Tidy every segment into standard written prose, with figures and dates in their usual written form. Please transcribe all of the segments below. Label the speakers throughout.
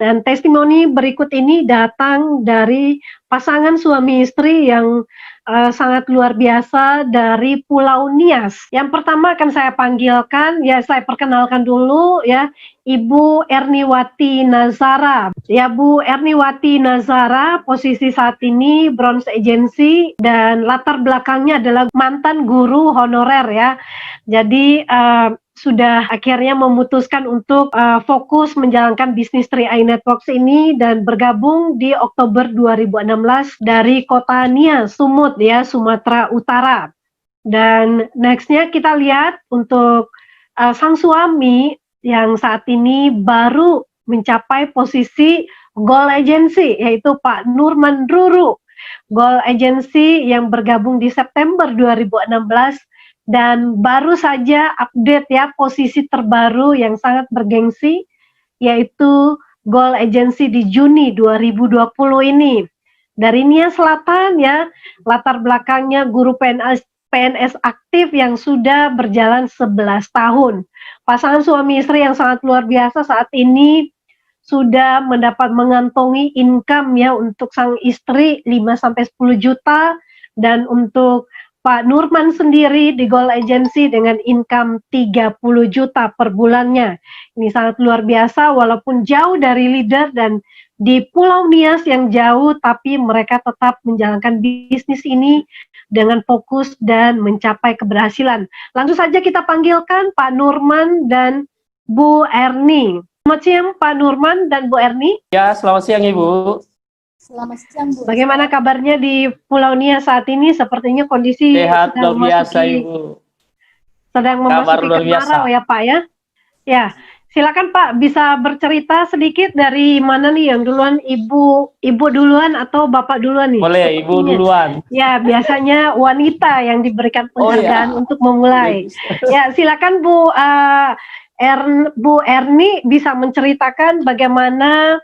Speaker 1: Dan testimoni berikut ini datang dari pasangan suami istri yang sangat luar biasa dari Pulau Nias. Yang pertama akan saya panggilkan, ya saya perkenalkan dulu ya, Ibu Erniwati Nazara. Ya Bu Erniwati Nazara, posisi saat ini Bronze Agency dan latar belakangnya adalah mantan guru honorer ya. Jadi sudah akhirnya memutuskan untuk fokus menjalankan bisnis 3i Networks ini dan bergabung di Oktober 2016 dari kota Nias, Sumut ya, Sumatera Utara. Dan nextnya kita lihat untuk sang suami yang saat ini baru mencapai posisi Gold Agency, yaitu Pak Nurman Ruru. Gold Agency yang bergabung di September 2016 dan baru saja update ya posisi terbaru yang sangat bergengsi, yaitu Gold Agency di Juni 2020 ini. Dari Nias Selatan ya, latar belakangnya guru PNS aktif yang sudah berjalan 11 tahun. Pasangan suami istri yang sangat luar biasa saat ini sudah mendapat mengantongi income ya untuk sang istri 5-10 juta dan untuk Pak Nurman sendiri di Gold Agency dengan income 30 juta per bulannya. Ini sangat luar biasa walaupun jauh dari leader dan di Pulau Nias yang jauh, tapi mereka tetap menjalankan bisnis ini dengan fokus dan mencapai keberhasilan. Langsung saja kita panggilkan Pak Nurman dan Bu Erni. Selamat siang Pak Nurman dan Bu Erni.
Speaker 2: Ya, selamat siang Ibu.
Speaker 3: Selamat siang Bu.
Speaker 1: Bagaimana kabarnya di Pulau Nias saat ini? Sepertinya kondisi
Speaker 2: sehat luar biasa Ibu.
Speaker 1: Sedang memasuki kemarau ya Pak ya. Ya, silakan Pak bisa bercerita sedikit dari mana nih yang duluan, Ibu duluan atau Bapak duluan nih?
Speaker 2: Boleh Ibu duluan.
Speaker 1: Ya, biasanya wanita yang diberikan penghargaan untuk memulai. Ya, silakan Bu Erni bisa menceritakan bagaimana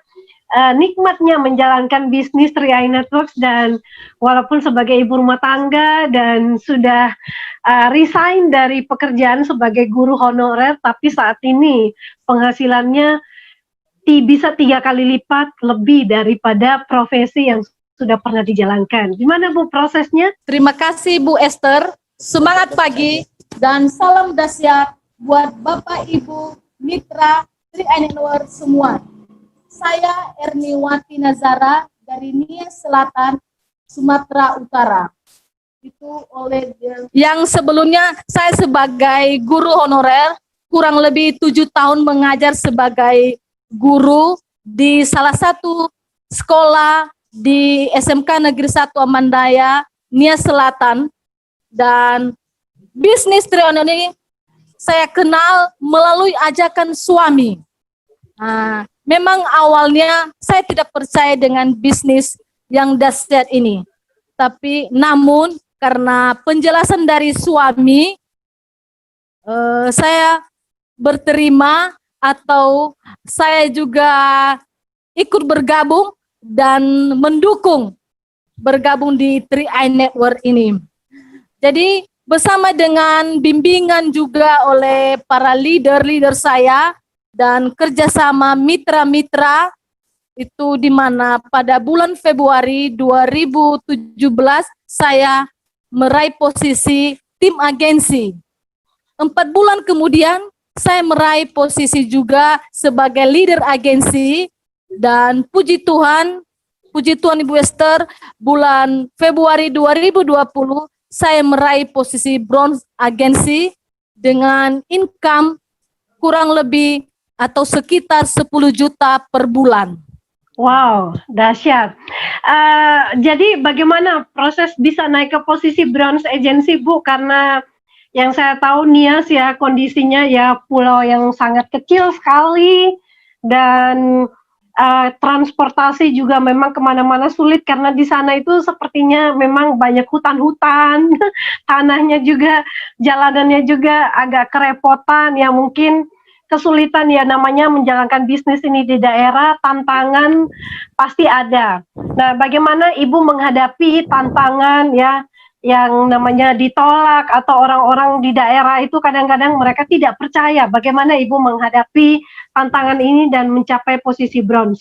Speaker 1: nikmatnya menjalankan bisnis 3i Networks dan walaupun sebagai ibu rumah tangga dan sudah resign dari pekerjaan sebagai guru honorer, tapi saat ini penghasilannya bisa 3 kali lipat lebih daripada profesi yang sudah pernah dijalankan. Gimana Bu prosesnya?
Speaker 3: Terima kasih Bu Esther. Semangat pagi dan salam dahsyat buat Bapak Ibu mitra 3i Networks semua. Saya Erniwati Nazara dari Nias Selatan, Sumatera Utara. Itu oleh yang sebelumnya saya sebagai guru honorer, kurang lebih 7 tahun mengajar sebagai guru di salah satu sekolah di SMK Negeri 1 Amandaya, Nias Selatan. Dan bisnis 3i ini saya kenal melalui ajakan suami. Memang awalnya saya tidak percaya dengan bisnis yang dahsyat ini. Tapi namun karena penjelasan dari suami, saya berterima atau saya juga ikut bergabung dan mendukung bergabung di 3i Network ini. Jadi bersama dengan bimbingan juga oleh para leader saya, dan kerjasama mitra-mitra itu di mana pada bulan Februari 2017 saya meraih posisi tim agensi. 4 bulan kemudian saya meraih posisi juga sebagai leader agensi dan puji Tuhan Ibu Esther, bulan Februari 2020 saya meraih posisi bronze agensi dengan income kurang lebih atau sekitar 10 juta per bulan.
Speaker 1: Wow, dahsyat. Jadi bagaimana proses bisa naik ke posisi bronze agency Bu? Karena yang saya tahu Nias ya kondisinya ya pulau yang sangat kecil sekali dan transportasi juga memang kemana-mana sulit karena di sana itu sepertinya memang banyak hutan-hutan, tanahnya juga, jalanannya juga agak kerepotan ya mungkin kesulitan ya namanya menjalankan bisnis ini di daerah, tantangan pasti ada. Nah, bagaimana Ibu menghadapi tantangan ya yang namanya ditolak atau orang-orang di daerah itu kadang-kadang mereka tidak percaya. Bagaimana Ibu menghadapi tantangan ini dan mencapai posisi bronze?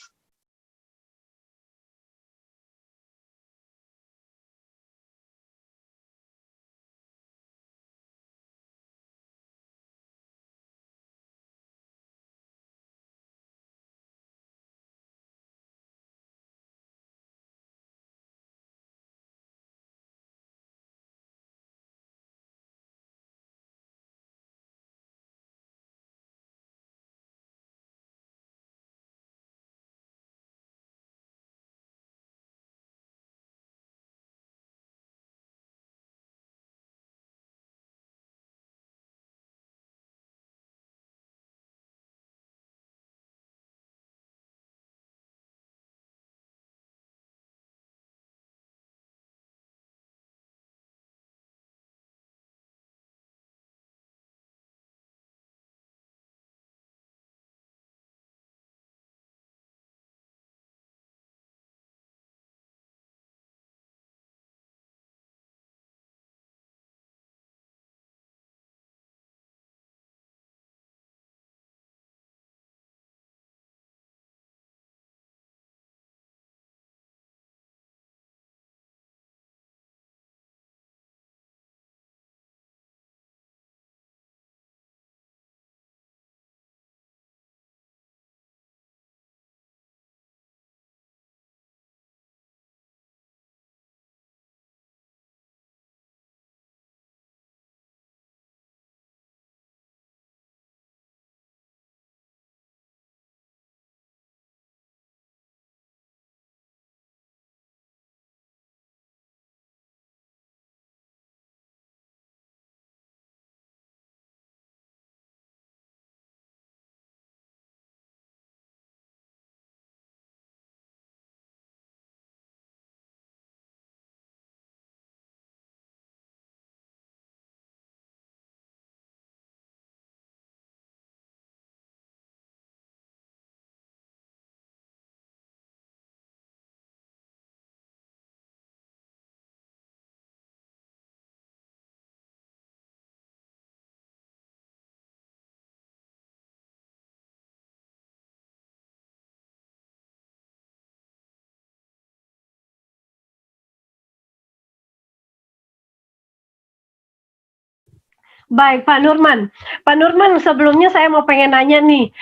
Speaker 1: Baik, Pak Nurman. Pak Nurman, sebelumnya saya mau pengen nanya nih,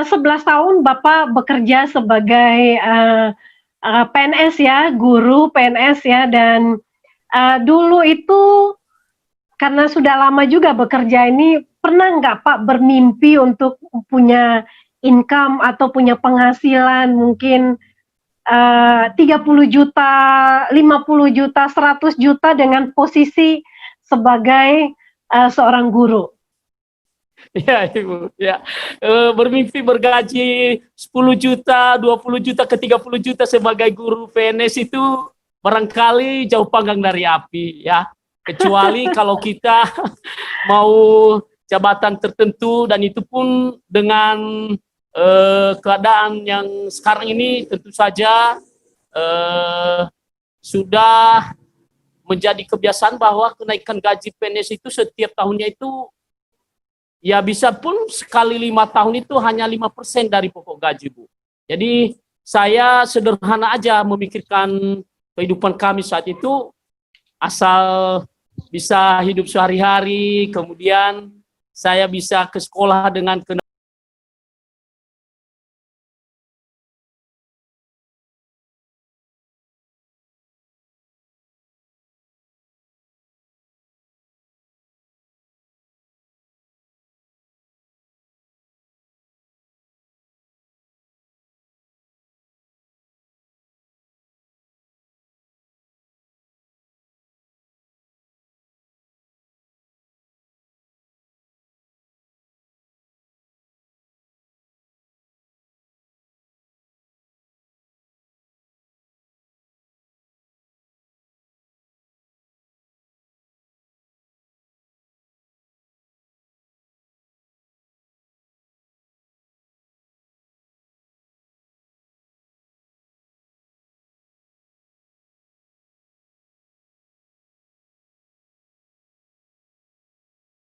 Speaker 1: 11 tahun Bapak bekerja sebagai PNS ya, guru PNS ya, dan dulu itu karena sudah lama juga bekerja ini, pernah nggak Pak bermimpi untuk punya income atau punya penghasilan mungkin 30 juta, 50 juta, 100 juta dengan posisi sebagai seorang guru?
Speaker 2: Ya, Ibu. Ya. Bermimpi bergaji 10 juta, 20 juta ke 30 juta sebagai guru PNS itu barangkali jauh panggang dari api ya. Kecuali kalau kita mau jabatan tertentu dan itu pun dengan keadaan yang sekarang ini tentu saja sudah menjadi kebiasaan bahwa kenaikan gaji PNS itu setiap tahunnya itu ya bisa pun sekali 5 tahun itu hanya 5% dari pokok gaji, Bu. Jadi saya sederhana aja memikirkan kehidupan kami saat itu, asal bisa hidup sehari-hari, kemudian saya bisa ke sekolah dengan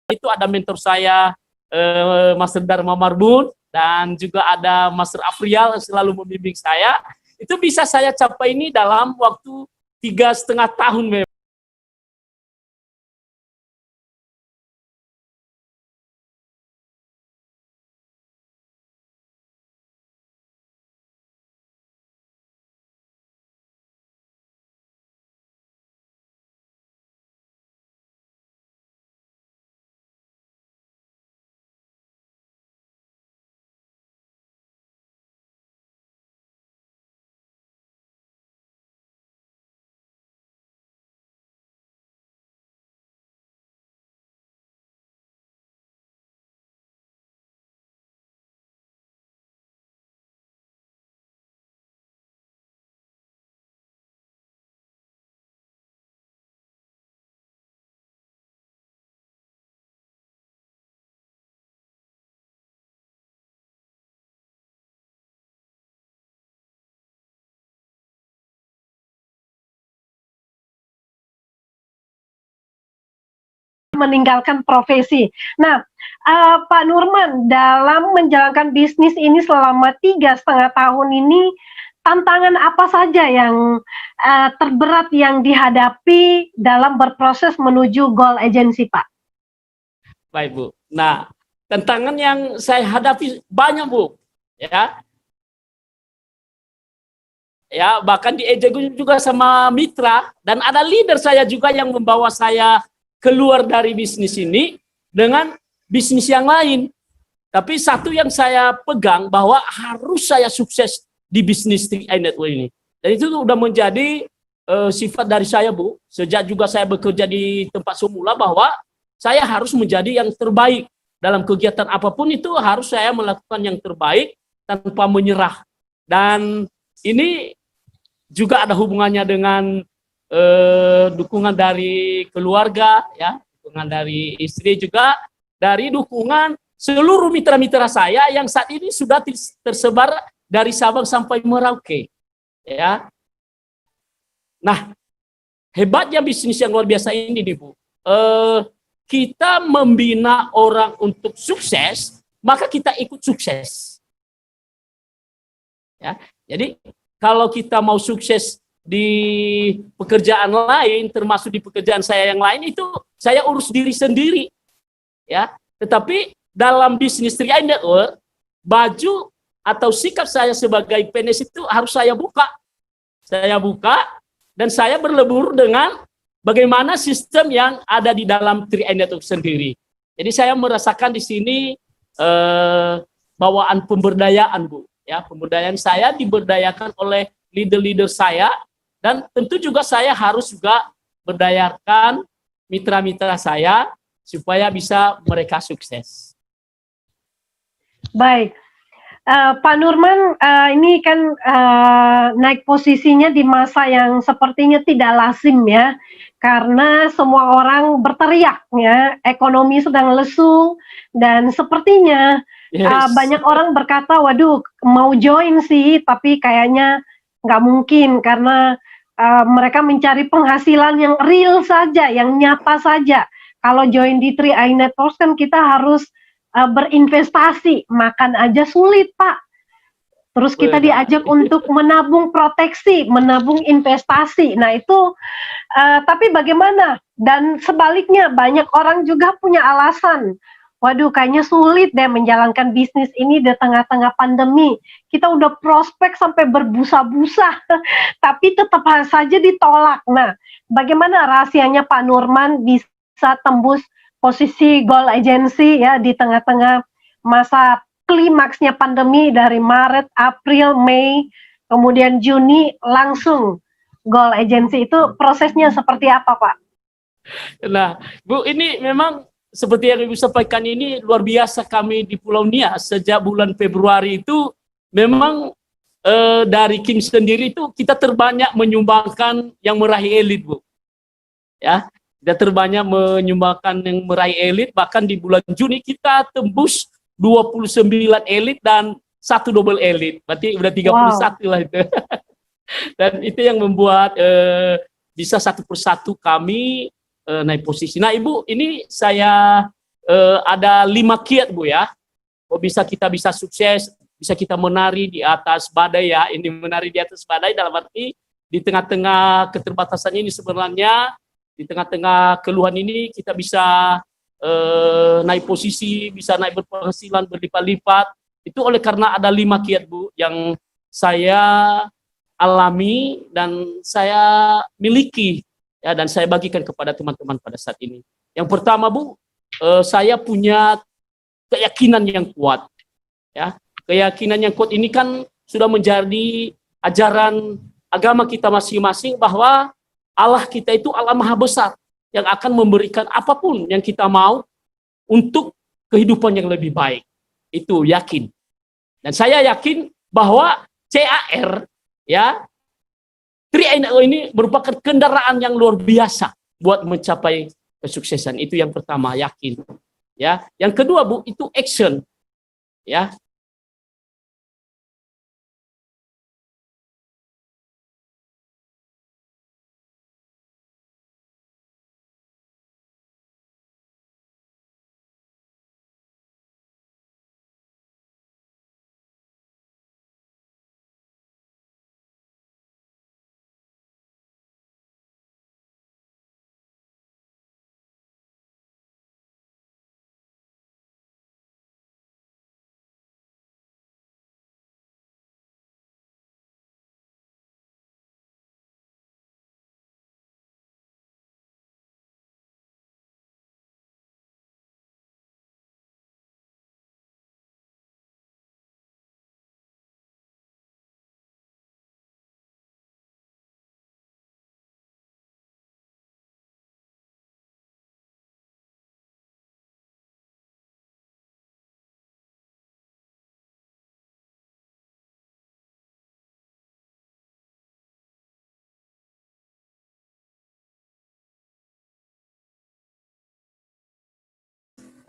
Speaker 2: Itu ada mentor saya, Master Dharma Marbun, dan juga ada Master Afrial yang selalu membimbing saya. Itu bisa saya capai ini dalam waktu 3,5 tahun memang.
Speaker 1: Meninggalkan profesi. Nah, Pak Nurman, dalam menjalankan bisnis ini selama 3,5 tahun ini, tantangan apa saja yang terberat yang dihadapi dalam berproses menuju goal agency, Pak?
Speaker 2: Baik, Bu. Nah, tantangan yang saya hadapi banyak, Bu. Ya, bahkan diejek juga sama mitra, dan ada leader saya juga yang membawa saya keluar dari bisnis ini dengan bisnis yang lain. Tapi satu yang saya pegang bahwa harus saya sukses di bisnis 3i Network ini. Dan itu sudah menjadi sifat dari saya, Bu. Sejak juga saya bekerja di tempat semula bahwa saya harus menjadi yang terbaik. Dalam kegiatan apapun itu harus saya melakukan yang terbaik tanpa menyerah. Dan ini juga ada hubungannya dengan dukungan dari keluarga, ya, dukungan dari istri, juga dari dukungan seluruh mitra-mitra saya yang saat ini sudah tersebar dari Sabang sampai Merauke, ya. Nah, hebatnya bisnis yang luar biasa ini nih, Bu. Kita membina orang untuk sukses, maka kita ikut sukses. Ya, jadi kalau kita mau sukses di pekerjaan lain, termasuk di pekerjaan saya yang lain, itu saya urus diri sendiri, ya. Tetapi dalam bisnis 3i Network, baju atau sikap saya sebagai PNS itu harus saya buka. Saya buka dan saya berlebur dengan bagaimana sistem yang ada di dalam 3i Network sendiri. Jadi saya merasakan di sini bawaan pemberdayaan, Bu. Ya, pemberdayaan saya diberdayakan oleh leader-leader saya. Dan tentu juga saya harus juga berdayakan mitra-mitra saya supaya bisa mereka sukses.
Speaker 1: Baik, Pak Nurman, ini kan naik posisinya di masa yang sepertinya tidak lazim ya, karena semua orang berteriak ya, ekonomi sedang lesu dan sepertinya banyak orang berkata, waduh mau join sih, tapi kayaknya nggak mungkin karena mereka mencari penghasilan yang real saja, yang nyata saja. Kalau join di 3i Network kan kita harus berinvestasi, makan aja sulit, Pak. Terus kita diajak untuk menabung proteksi, menabung investasi. Nah itu, tapi bagaimana? Dan sebaliknya banyak orang juga punya alasan. Waduh, kayaknya sulit deh menjalankan bisnis ini di tengah-tengah pandemi. Kita udah prospek sampai berbusa-busa, tapi tetap saja ditolak. Nah, bagaimana rahasianya Pak Nurman bisa tembus posisi goal agency ya di tengah-tengah masa klimaksnya pandemi dari Maret, April, Mei, kemudian Juni langsung goal agency, itu prosesnya seperti apa, Pak?
Speaker 2: Nah, Bu, ini memang seperti yang Ibu sampaikan ini luar biasa. Kami di Pulau Nias sejak bulan Februari itu memang dari Kim sendiri itu kita terbanyak menyumbangkan yang meraih elit, Bu. Ya, kita terbanyak menyumbangkan yang meraih elit, bahkan di bulan Juni kita tembus 29 elit dan 1 double elit. Berarti udah 31 lah itu. Dan itu yang membuat bisa satu persatu kami naik posisi. Nah, Ibu, ini saya ada 5 kiat Bu ya. Kita bisa sukses, bisa kita menari di atas badai ya. Ini menari di atas badai dalam arti di tengah-tengah keterbatasan ini sebenarnya, di tengah-tengah keluhan ini kita bisa naik posisi, bisa naik berpenghasilan berlipat-lipat. Itu oleh karena ada 5 kiat Bu yang saya alami dan saya miliki ya, dan saya bagikan kepada teman-teman pada saat ini. Yang pertama Bu, saya punya keyakinan yang kuat ya. Keyakinan yang kuat ini kan sudah menjadi ajaran agama kita masing-masing bahwa Allah kita itu Allah Maha Besar yang akan memberikan apapun yang kita mau untuk kehidupan yang lebih baik. Itu yakin. Dan saya yakin bahwa CAR ya, 3NO ini merupakan kendaraan yang luar biasa buat mencapai kesuksesan. Itu yang pertama, yakin. Ya, yang kedua Bu, itu action. Ya.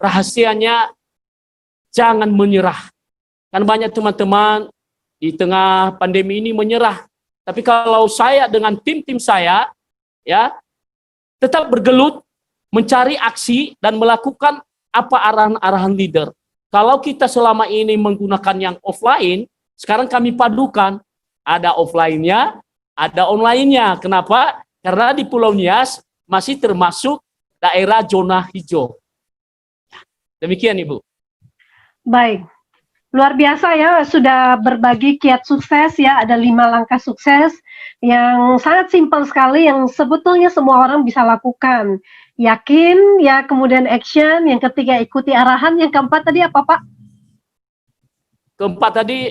Speaker 2: Rahasianya jangan menyerah. Kan banyak teman-teman di tengah pandemi ini menyerah. Tapi kalau saya dengan tim-tim saya ya tetap bergelut, mencari aksi dan melakukan apa arahan-arahan leader. Kalau kita selama ini menggunakan yang offline, sekarang kami padukan, ada offline-nya, ada online-nya. Kenapa? Karena di Pulau Nias masih termasuk daerah zona hijau. Demikian Ibu.
Speaker 1: Baik, luar biasa ya, sudah berbagi kiat sukses ya, ada 5 langkah sukses yang sangat simpel sekali yang sebetulnya semua orang bisa lakukan. Yakin ya, kemudian action, yang ketiga ikuti arahan, yang keempat tadi apa Pak?
Speaker 2: Keempat tadi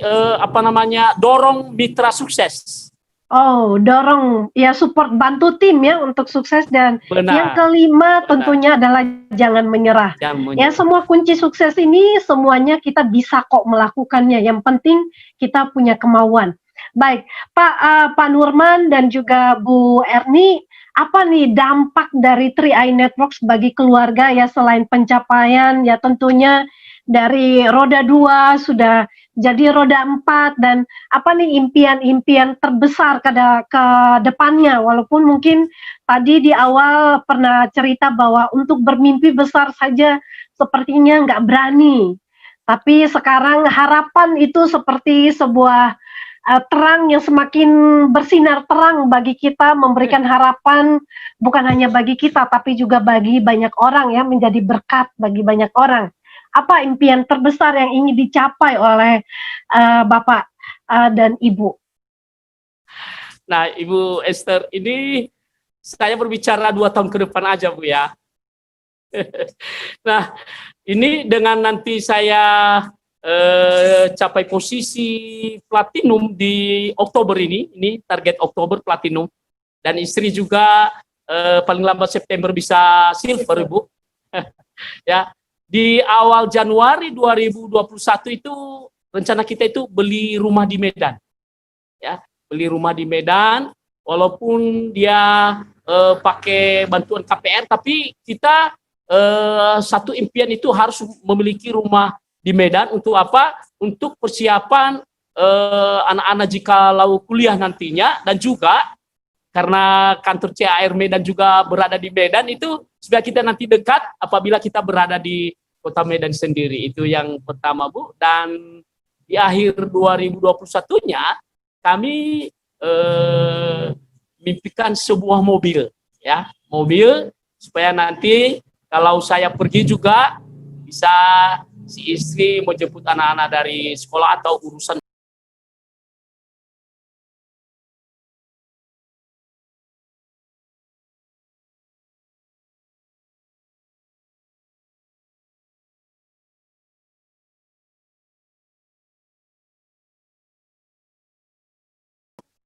Speaker 2: dorong mitra sukses.
Speaker 1: Oh, dorong ya, support, bantu tim ya untuk sukses. Dan
Speaker 2: Benar.
Speaker 1: yang kelima tentunya adalah jangan menyerah. Ya, semua kunci sukses ini semuanya kita bisa kok melakukannya. Yang penting kita punya kemauan. Baik, Pak Nurman dan juga Bu Erni, apa nih dampak dari 3i Networks bagi keluarga ya, selain pencapaian ya tentunya dari roda 2 sudah jadi roda 4, dan apa nih impian-impian terbesar ke depannya, walaupun mungkin tadi di awal pernah cerita bahwa untuk bermimpi besar saja sepertinya nggak berani, tapi sekarang harapan itu seperti sebuah terang yang semakin bersinar terang bagi kita, memberikan harapan bukan hanya bagi kita tapi juga bagi banyak orang ya, menjadi berkat bagi banyak orang. Apa impian terbesar yang ingin dicapai oleh Bapak dan Ibu?
Speaker 2: Nah, Ibu Esther, ini saya berbicara 2 tahun ke depan aja, Bu ya. Nah, ini dengan nanti saya capai posisi platinum di Oktober ini target Oktober platinum, dan istri juga paling lambat September bisa silver, Ibu. Ya. Di awal Januari 2021 itu rencana kita itu beli rumah di Medan. Ya, beli rumah di Medan walaupun dia pakai bantuan KPR, tapi kita satu impian itu harus memiliki rumah di Medan. Untuk apa? Untuk persiapan anak-anak jika lau kuliah nantinya, dan juga karena kantor CAR Medan juga berada di Medan, itu supaya kita nanti dekat apabila kita berada di Kota Medan sendiri. Itu yang pertama, Bu. Dan di akhir 2021-nya kami mimpikan sebuah mobil, ya, mobil supaya nanti kalau saya pergi juga bisa si istri mau jemput anak-anak dari sekolah atau urusan.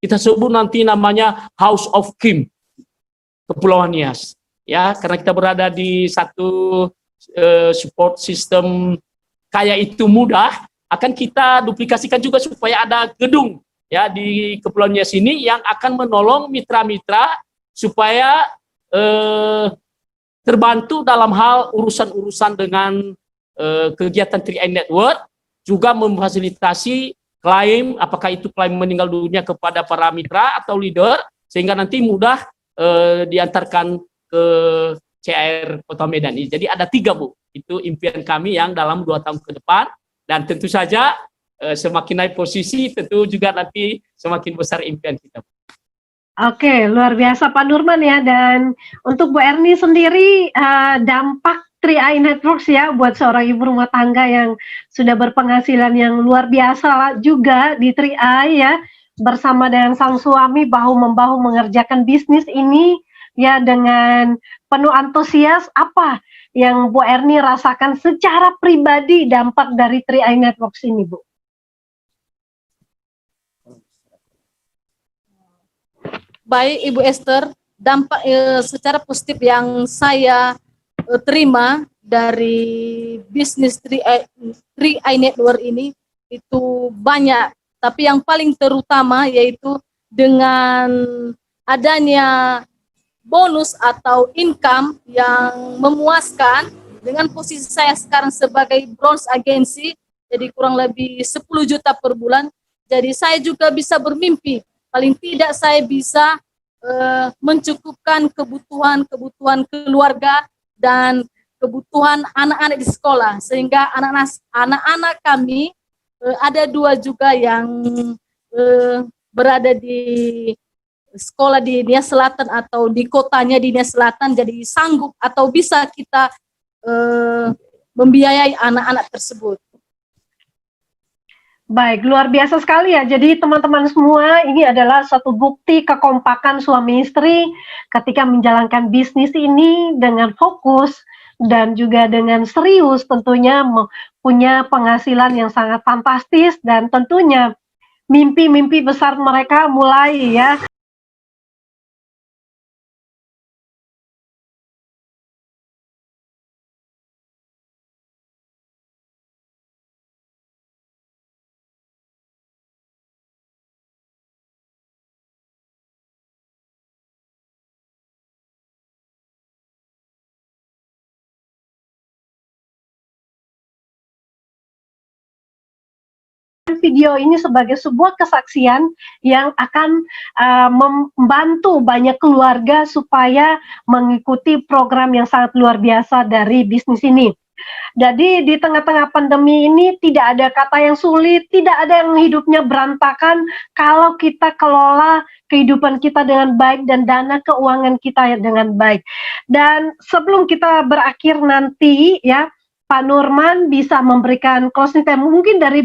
Speaker 2: Kita sebut nanti namanya House of Kim, Kepulauan Nias. Ya, karena kita berada di satu support system kayak itu mudah, akan kita duplikasikan juga supaya ada gedung ya di Kepulauan Nias ini yang akan menolong mitra-mitra supaya terbantu dalam hal urusan-urusan dengan kegiatan 3i Network, juga memfasilitasi klaim, apakah itu klaim meninggal dunia kepada para mitra atau leader, sehingga nanti mudah diantarkan ke CAR Kota Medan. Jadi ada 3, Bu. Itu impian kami yang dalam 2 tahun ke depan. Dan tentu saja semakin naik posisi, tentu juga nanti semakin besar impian kita.
Speaker 1: Oke, luar biasa Pak Nurman ya. Dan untuk Bu Erni sendiri, dampak 3i Networks ya buat seorang ibu rumah tangga yang sudah berpenghasilan yang luar biasa juga di 3i ya, bersama dengan sang suami bahu-membahu mengerjakan bisnis ini ya dengan penuh antusias. Apa yang Bu Erni rasakan secara pribadi dampak dari 3i Networks ini, Bu?
Speaker 3: Baik Ibu Esther, dampak secara positif yang saya terima dari bisnis 3i Network ini itu banyak, tapi yang paling terutama yaitu dengan adanya bonus atau income yang memuaskan dengan posisi saya sekarang sebagai bronze agency, jadi kurang lebih 10 juta per bulan. Jadi saya juga bisa bermimpi, paling tidak saya bisa mencukupkan kebutuhan keluarga dan kebutuhan anak-anak di sekolah, sehingga anak-anak kami ada 2 juga yang berada di sekolah di Nias Selatan atau di kotanya di Nias Selatan, jadi sanggup atau bisa kita membiayai anak-anak tersebut.
Speaker 1: Baik, luar biasa sekali ya. Jadi teman-teman semua, ini adalah suatu bukti kekompakan suami istri ketika menjalankan bisnis ini dengan fokus dan juga dengan serius, tentunya punya penghasilan yang sangat fantastis, dan tentunya mimpi-mimpi besar mereka mulai ya. Video ini sebagai sebuah kesaksian yang akan membantu banyak keluarga supaya mengikuti program yang sangat luar biasa dari bisnis ini. Jadi di tengah-tengah pandemi ini tidak ada kata yang sulit, tidak ada yang hidupnya berantakan kalau kita kelola kehidupan kita dengan baik dan dana keuangan kita dengan baik. Dan sebelum kita berakhir nanti ya, Pak Nurman bisa memberikan closing statement, mungkin dari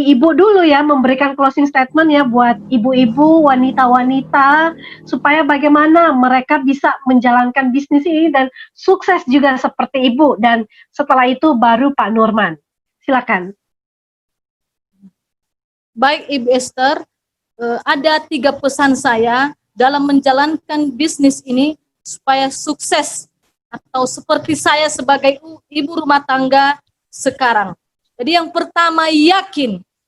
Speaker 1: Ibu dulu ya, memberikan closing statement ya buat ibu-ibu, wanita-wanita, supaya bagaimana mereka bisa menjalankan bisnis ini dan sukses juga seperti Ibu. Dan setelah itu baru Pak Nurman. Silakan.
Speaker 3: Baik Ibu Esther, ada 3 pesan saya dalam menjalankan bisnis ini supaya sukses atau seperti saya sebagai ibu rumah tangga sekarang. Jadi yang pertama,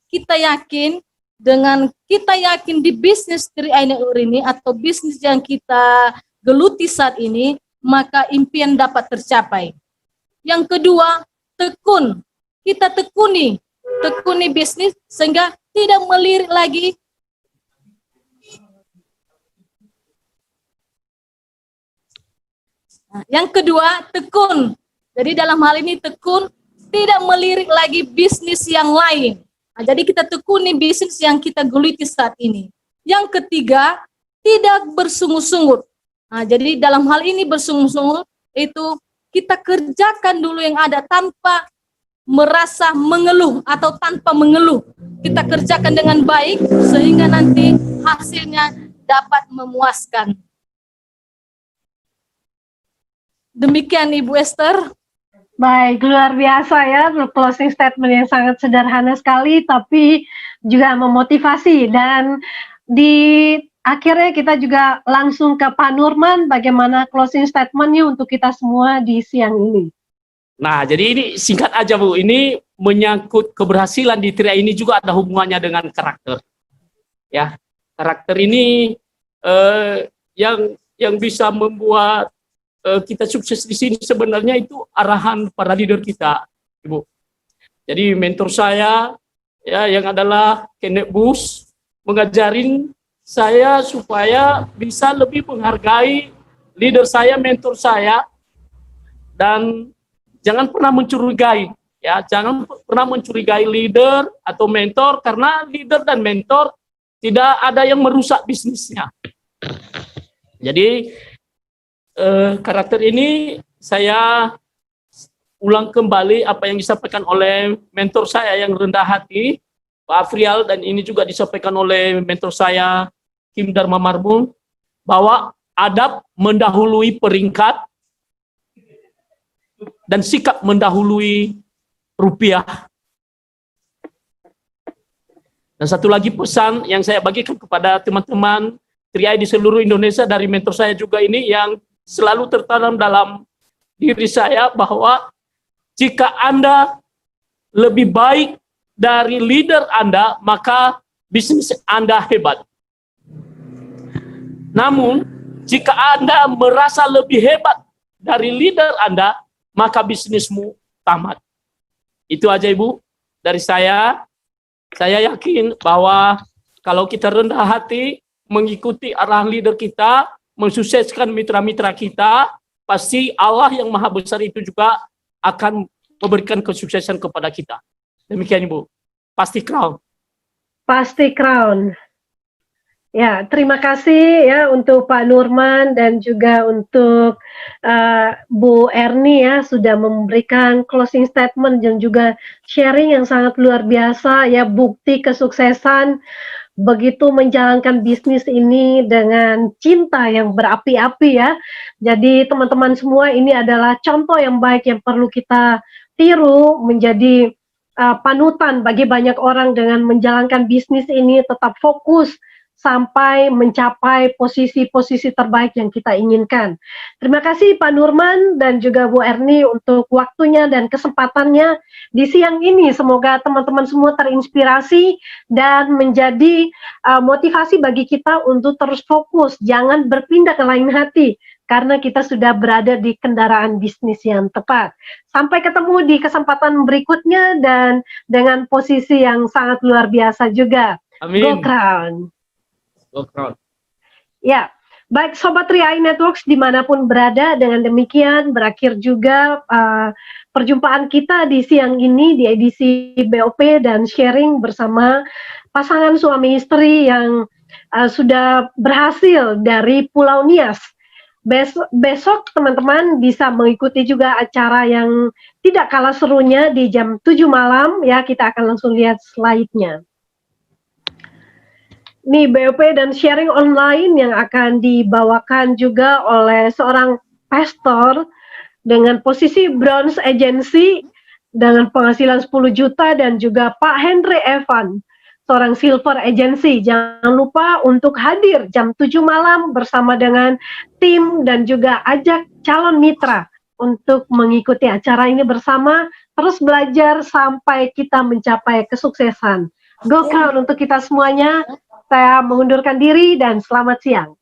Speaker 3: kita yakin di bisnis 3i Network ini atau bisnis yang kita geluti saat ini, maka impian dapat tercapai. Yang kedua, kita tekuni bisnis sehingga tidak melirik lagi Nah, yang kedua, tekun. Jadi dalam hal ini tekun, tidak melirik lagi bisnis yang lain. Nah, jadi kita tekuni bisnis yang kita geluti saat ini. Yang ketiga, tidak bersungut-sungut. Nah, jadi dalam hal ini bersungut-sungut itu kita kerjakan dulu yang ada tanpa merasa mengeluh atau tanpa mengeluh. Kita kerjakan dengan baik sehingga nanti hasilnya dapat memuaskan. Demikian Ibu Esther.
Speaker 1: Baik, luar biasa ya, closing statement yang sangat sederhana sekali, tapi juga memotivasi. Dan di akhirnya kita juga langsung ke Pak Nurman, bagaimana closing statementnya untuk kita semua di siang ini.
Speaker 2: Nah, jadi ini singkat aja Bu, ini menyangkut keberhasilan di TRIA ini juga ada hubungannya dengan karakter. Ya, karakter ini yang bisa membuat kita sukses di sini sebenarnya itu arahan para leader kita, Ibu. Jadi mentor saya ya yang adalah Kenneth Bush mengajarin saya supaya bisa lebih menghargai leader saya, mentor saya, dan jangan pernah mencurigai, ya, jangan pernah mencurigai leader atau mentor, karena leader dan mentor tidak ada yang merusak bisnisnya. Jadi karakter ini saya ulang kembali apa yang disampaikan oleh mentor saya yang rendah hati, Pak Afrial, dan ini juga disampaikan oleh mentor saya, Kim Dharma Marbun, bahwa adab mendahului peringkat dan sikap mendahului rupiah. Dan satu lagi pesan yang saya bagikan kepada teman-teman TRIA di seluruh Indonesia dari mentor saya juga ini yang selalu tertanam dalam diri saya, bahwa jika Anda lebih baik dari leader Anda, maka bisnis Anda hebat. Namun, jika Anda merasa lebih hebat dari leader Anda, maka bisnismu tamat. Itu aja Ibu dari saya. Saya yakin bahwa kalau kita rendah hati mengikuti arahan leader kita, mensukseskan mitra-mitra kita, pasti Allah yang Maha Besar itu juga akan memberikan kesuksesan kepada kita. Demikian Ibu. Pasti crown.
Speaker 1: Pasti crown. Ya, terima kasih ya untuk Pak Nurman dan juga untuk Bu Erni ya sudah memberikan closing statement dan juga sharing yang sangat luar biasa ya, bukti kesuksesan begitu menjalankan bisnis ini dengan cinta yang berapi-api ya. Jadi teman-teman semua, ini adalah contoh yang baik yang perlu kita tiru, menjadi panutan bagi banyak orang dengan menjalankan bisnis ini, tetap fokus sampai mencapai posisi-posisi terbaik yang kita inginkan. Terima kasih Pak Nurman dan juga Bu Erni untuk waktunya dan kesempatannya di siang ini. Semoga teman-teman semua terinspirasi dan menjadi motivasi bagi kita untuk terus fokus, jangan berpindah ke lain hati, karena kita sudah berada di kendaraan bisnis yang tepat. Sampai ketemu di kesempatan berikutnya dan dengan posisi yang sangat luar biasa juga.
Speaker 2: Amin.
Speaker 1: Go Crown.
Speaker 2: Go crown.
Speaker 1: Ya, baik Sobat TRIA Networks dimanapun berada, dengan demikian berakhir juga perjumpaan kita di siang ini di edisi BOP dan sharing bersama pasangan suami istri yang sudah berhasil dari Pulau Nias. Besok teman-teman bisa mengikuti juga acara yang tidak kalah serunya di jam 7 malam ya, kita akan langsung lihat slide-nya. Nih BOP dan sharing online yang akan dibawakan juga oleh seorang pastor dengan posisi bronze agency dengan penghasilan 10 juta, dan juga Pak Henry Evan, seorang silver agency. Jangan lupa untuk hadir jam 7 malam bersama dengan tim dan juga ajak calon mitra untuk mengikuti acara ini bersama, terus belajar sampai kita mencapai kesuksesan. Go Crown untuk kita semuanya. Saya mengundurkan diri dan selamat siang.